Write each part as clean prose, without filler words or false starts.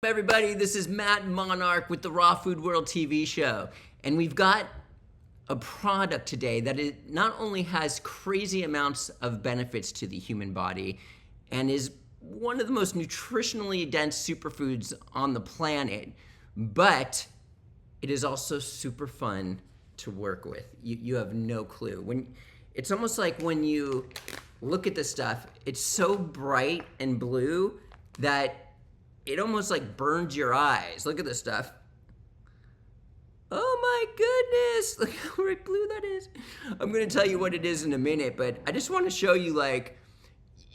Everybody, this is Matt Monarch with the Raw Food World TV show, and we've got a product today that it not only has crazy amounts of benefits to the human body and is one of the most nutritionally dense superfoods on the planet, but it is also super fun to work with. You have no clue. It's almost like when you look at this stuff, it's so bright and blue that it almost like burns your eyes. Look at this stuff. Oh my goodness, look how bright blue that is. I'm gonna tell you what it is in a minute, but I just wanna show you, like,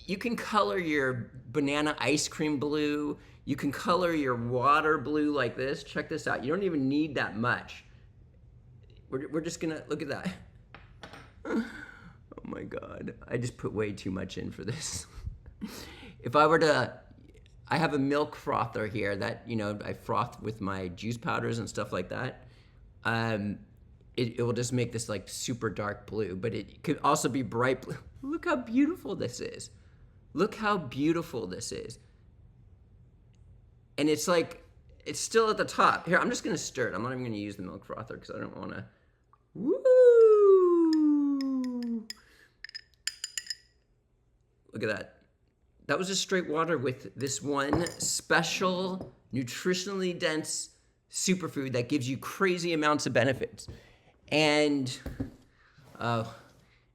you can color your banana ice cream blue, you can color your water blue like this. Check this out, you don't even need that much. We're just gonna, look at that. Oh my God, I just put way too much in for this. If I were to, I have a milk frother here that, I froth with my juice powders and stuff like that. It will just make this like super dark blue, but it could also be bright blue. Look how beautiful this is. Look how beautiful this is. And it's like, it's still at the top. Here, I'm just gonna stir it. I'm not even gonna use the milk frother because I don't wanna, woo! Look at that. That was just straight water with this one special, nutritionally dense superfood that gives you crazy amounts of benefits. And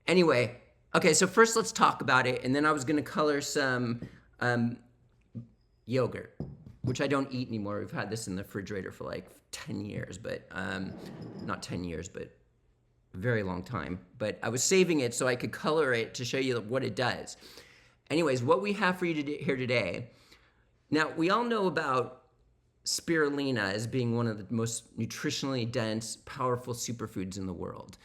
anyway, okay, so first let's talk about it, and then I was gonna color some yogurt, which I don't eat anymore. We've had this in the refrigerator for like 10 years, but not 10 years, but a very long time. But I was saving it so I could color it to show you what it does. Anyways, what we have for you here today, now we all know about spirulina as being one of the most nutritionally dense, powerful superfoods in the world.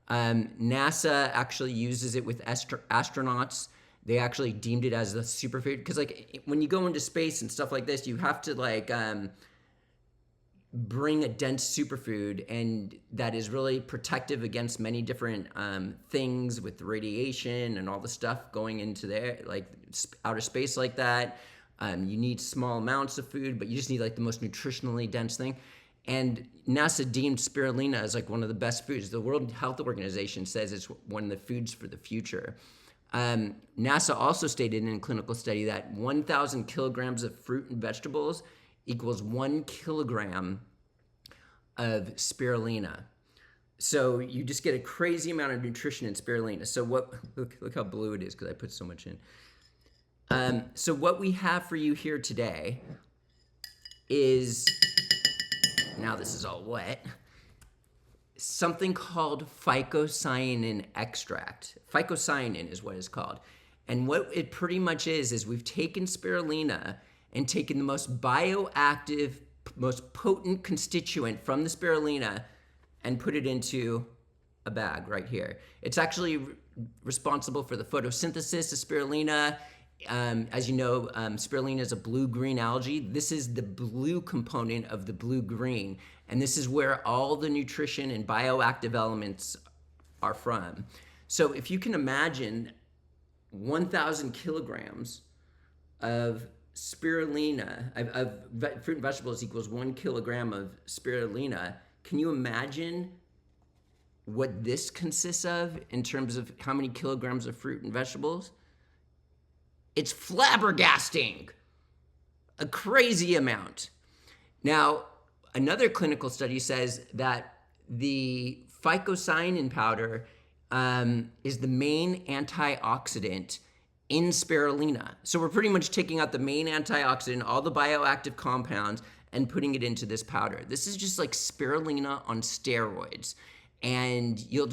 NASA actually uses it with astronauts. They actually deemed it as a superfood because, like, when you go into space and stuff like this, you have to like bring a dense superfood, and that is really protective against many different things with radiation and all the stuff going into there, like outer space like that. You need small amounts of food, but you just need like the most nutritionally dense thing. And NASA deemed spirulina as like one of the best foods. The World Health Organization says it's one of the foods for the future. NASA also stated in a clinical study that 1,000 kilograms of fruit and vegetables equals 1 kilogram of spirulina. So you just get a crazy amount of nutrition in spirulina. So look how blue it is because I put so much in. So what we have for you here today is, now this is all wet, something called phycocyanin extract. Phycocyanin is what it's called. And what it pretty much is we've taken spirulina and taken the most bioactive, most potent constituent from the spirulina and put it into a bag right here. It's actually responsible for the photosynthesis of spirulina. As you know, spirulina is a blue-green algae. This is the blue component of the blue-green, and this is where all the nutrition and bioactive elements are from. So if you can imagine 1,000 kilograms of spirulina, of fruit and vegetables equals 1 kilogram of spirulina. Can you imagine what this consists of in terms of how many kilograms of fruit and vegetables? It's flabbergasting, a crazy amount. Now, another clinical study says that the Phycocyanin powder is the main antioxidant in spirulina. So we're pretty much taking out the main antioxidant, all the bioactive compounds, and putting it into this powder. This is just like spirulina on steroids. And you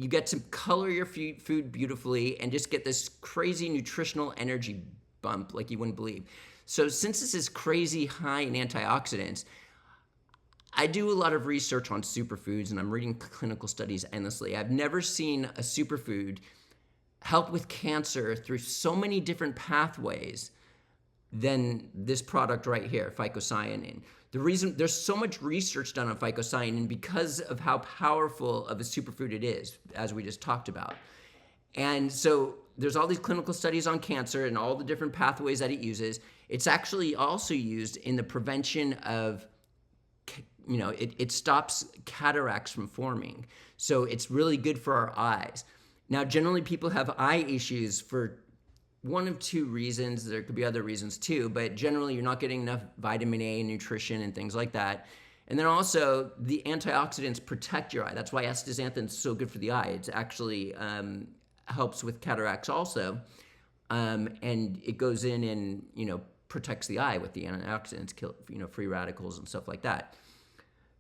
get to color your food beautifully and just get this crazy nutritional energy bump like you wouldn't believe. So since this is crazy high in antioxidants, I do a lot of research on superfoods and I'm reading clinical studies endlessly. I've never seen a superfood help with cancer through so many different pathways than this product right here, phycocyanin. The reason there's so much research done on phycocyanin because of how powerful of a superfood it is, as we just talked about. And so there's all these clinical studies on cancer and all the different pathways that it uses. It's actually also used in the prevention of, it stops cataracts from forming. So it's really good for our eyes. Now, generally people have eye issues for one of two reasons. There could be other reasons too, but generally you're not getting enough vitamin A and nutrition and things like that. And then also the antioxidants protect your eye. That's why astaxanthin is so good for the eye. It actually helps with cataracts also. And it goes in and, protects the eye with the antioxidants, kill, free radicals and stuff like that.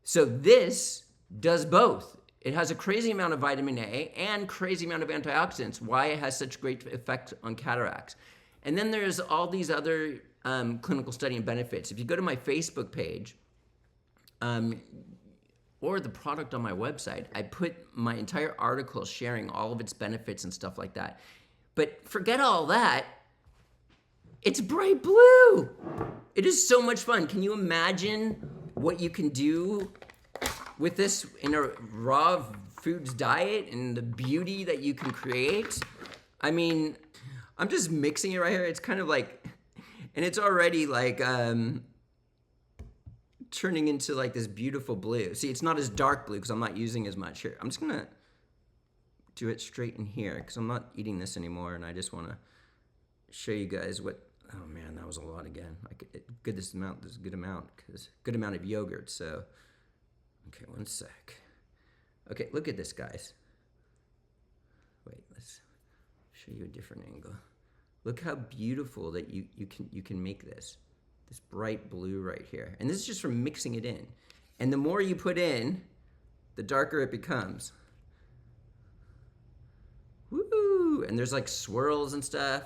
So this does both. It has a crazy amount of vitamin A and crazy amount of antioxidants, why it has such great effect on cataracts. And then there's all these other clinical study and benefits. If you go to my Facebook page, or the product on my website, I put my entire article sharing all of its benefits and stuff like that. But forget all that. It's bright blue. It is so much fun. Can you imagine what you can do with this in a raw foods diet and the beauty that you can create? I mean, I'm just mixing it right here. It's kind of like, and it's already like turning into like this beautiful blue. See, it's not as dark blue because I'm not using as much here. I'm just gonna do it straight in here because I'm not eating this anymore, and I just want to show you guys what. Oh man, that was a lot again. This is a good amount because good amount of yogurt. So, okay, one sec. Okay, look at this, guys. Wait, let's show you a different angle. Look how beautiful that you can make this bright blue right here. And this is just from mixing it in. And the more you put in, the darker it becomes. Woo! And there's like swirls and stuff.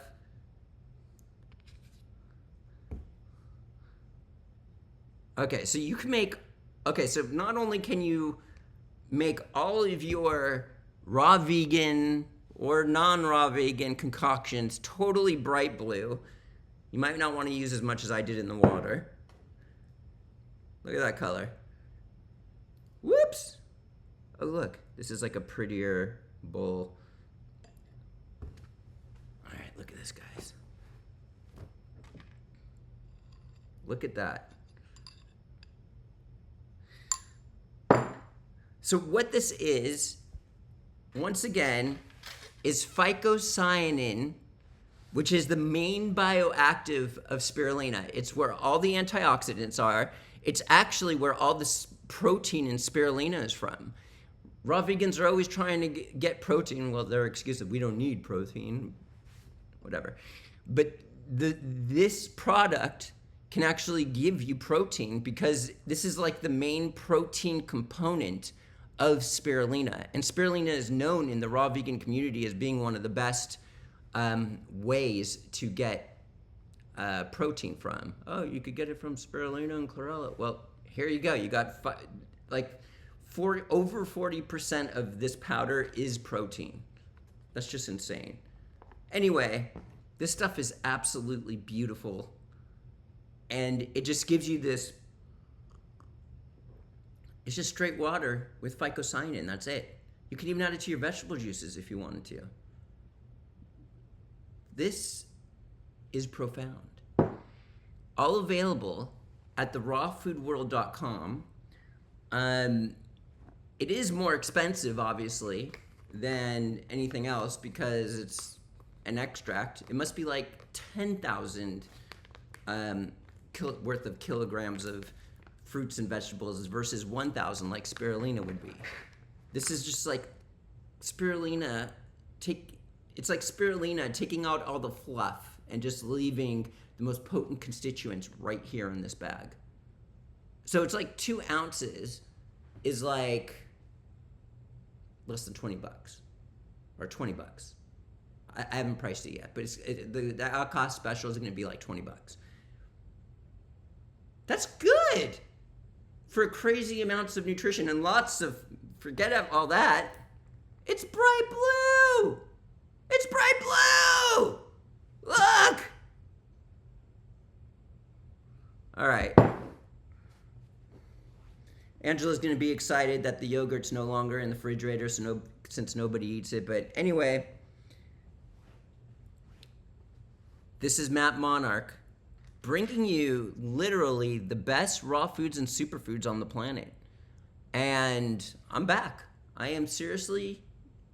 Okay, so you can make, so not only can you make all of your raw vegan or non-raw vegan concoctions totally bright blue. You might not want to use as much as I did in the water. Look at that color. Whoops! Oh look, this is like a prettier bowl. All right, look at this, guys. Look at that. So what this is, once again, is phycocyanin, which is the main bioactive of spirulina. It's where all the antioxidants are. It's actually where all this protein in spirulina is from. Raw vegans are always trying to get protein. Well, their excuse is we don't need protein, whatever. But this product can actually give you protein because this is like the main protein component of spirulina. And spirulina is known in the raw vegan community as being one of the best ways to get protein from. Oh, you could get it from spirulina and chlorella. Well, here you go. You got over 40% of this powder is protein. That's just insane. Anyway, this stuff is absolutely beautiful. And it just gives you this, it's just straight water with phycocyanin, that's it. You can even add it to your vegetable juices if you wanted to. This is profound. All available at therawfoodworld.com. It is more expensive, obviously, than anything else because it's an extract. It must be like 10,000 worth of kilograms of fruits and vegetables versus 1,000 like spirulina would be. This is just like spirulina. It's like spirulina taking out all the fluff and just leaving the most potent constituents right here in this bag. So it's like 2 ounces is like less than $20 or $20. I haven't priced it yet, but the cost special is going to be like $20. That's good for crazy amounts of nutrition and lots of, forget all that. It's bright blue. It's bright blue. Look. All right. Angela's going to be excited that the yogurt's no longer in the refrigerator since nobody eats it. But anyway, this is Matt Monarch bringing you literally the best raw foods and superfoods on the planet. And I'm back. I am seriously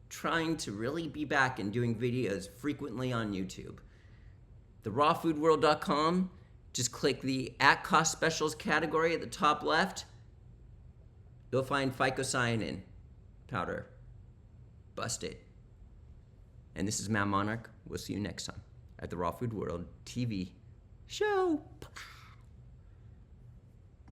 trying to really be back and doing videos frequently on YouTube. TheRawFoodWorld.com, just click the at cost specials category at the top left. You'll find Phycocyanin powder. Bust it. And this is Matt Monarch. We'll see you next time at the Raw Food World TV show.